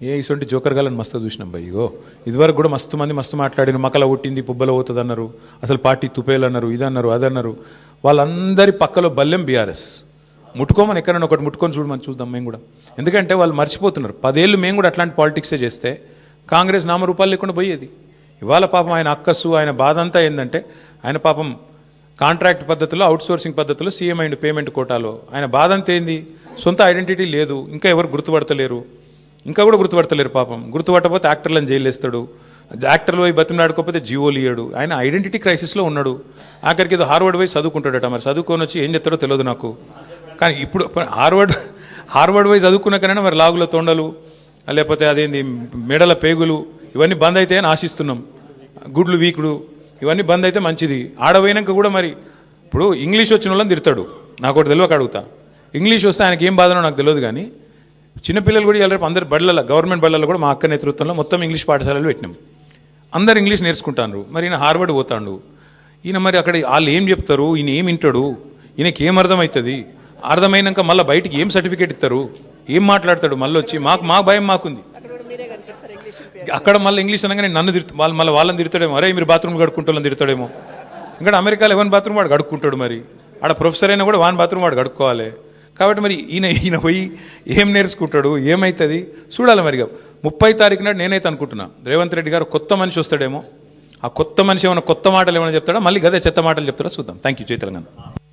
ఇటువంటి జోకర్ గాలని మస్తు చూసినాం భయ్. ఇగో ఇదివరకు కూడా మస్తు మంది మస్తు మాట్లాడిన మకల కొట్టింది పుబ్బల పోతుంది అన్నారు, అసలు పార్టీ తుపేలు అన్నారు, ఇదన్నారు అదన్నారు. వాళ్ళందరి పక్కలో బల్లెం బీఆర్ఎస్. ముట్టుకోమని ఎక్కడైనా ఒకటి ముట్టుకొని చూడమని చూద్దాం మేము కూడా. ఎందుకంటే వాళ్ళు మర్చిపోతున్నారు 10 ఏళ్ళు మేము కూడా అట్లాంటి పాలిటిక్సే చేస్తే కాంగ్రెస్ నామరూపాలు లేకుండా పోయేది. ఇవాళ పాపం ఆయన అక్కస్సు ఆయన బాధ అంతా ఏంటంటే ఆయన పాపం కాంట్రాక్ట్ పద్ధతిలో అవుట్సోర్సింగ్ పద్ధతిలో సీఎం అయిండు పేమెంట్ కోటాలో. ఆయన బాధ అంతా ఏంది, సొంత ఐడెంటిటీ లేదు, ఇంకా ఎవరు గుర్తుపడతలేరు, ఇంకా కూడా గుర్తుపడతలేరు పాపం. గుర్తుపట్టకపోతే యాక్టర్లను జైలు వేస్తాడు, యాక్టర్లు పోయి బతిమలాడుకోకపోతే జీవోలు ఇయ్యాడు. ఆయన ఐడెంటిటీ క్రైసిస్లో ఉన్నాడు. ఆఖరికి ఏదో హార్వర్డ్ పోయి చదువుకుంటాడట, మరి చదువుకొని వచ్చి ఏం చెప్తాడో తెలియదు నాకు. కానీ ఇప్పుడు హార్వర్డ్ పోయి చదువుకున్నాకనే మరి లాగుల తొండలు లేకపోతే అదేంది మెడల పేగులు ఇవన్నీ బంద్ అయితే అని ఆశిస్తున్నాం. గుడ్లు వీకుడు ఇవన్నీ బంద్ అయితే మంచిది. ఆడపోయినాక కూడా మరి ఇప్పుడు ఇంగ్లీష్ వచ్చిన వాళ్ళని తిడతాడు, నాకు ఒకటి తెలియక అడుగుతా. ఇంగ్లీష్ వస్తే ఆయనకి ఏం బాధనో నాకు తెలియదు. కానీ చిన్నపిల్లలు కూడా ఇలా రేపు అందరు బళ్ళలో గవర్నమెంట్ బళ్ళలో కూడా మా అక్క నేతృత్వంలో మొత్తం ఇంగ్లీష్ పాఠశాలలు పెట్టినాం. అందరు ఇంగ్లీష్ నేర్చుకుంటారు. మరి ఈయన హార్వర్డ్ పోతాడు. ఈయన మరి అక్కడ వాళ్ళు ఏం చెప్తారు, ఈయన ఏం వింటాడు, ఈయనకి ఏం అర్థమవుతుంది, అర్థమైనాక మళ్ళీ బయటికి ఏం సర్టిఫికేట్ ఇస్తారు, ఏం మాట్లాడతాడు, మళ్ళీ వచ్చి మా భయం మాకుంది. అక్కడ మళ్ళీ ఇంగ్లీష్ అనగానే నన్ను మళ్ళీ వాళ్ళని తిడతాడేమో, అరే మీరు బాత్రూమ్ కడుక్కుంటూ తిడతాడేమో. ఇంకా అమెరికాలో ఎవరి బాత్రూమ్ వాడు కడుక్కుంటాడు, మరి ఆడ ప్రొఫెసర్ అయినా కూడా వాని బాత్రూమ్ వాడు కడుక్కోవాలి. కాబట్టి మరి ఈయన పోయి ఏం నేర్చుకుంటాడు, ఏమవుతుంది చూడాలి. మరి 30 తారీఖు నాడు నేనైతే అనుకుంటున్నా రేవంత్ రెడ్డి గారు కొత్త మనిషి వస్తాడేమో. ఆ కొత్త మనిషి ఏమైనా కొత్త మాటలు ఏమైనా చెప్తాడా, మళ్ళీ గదే చెత్త మాటలు చెప్తాడా చూద్దాం. Thank you. జై తెలంగాణ.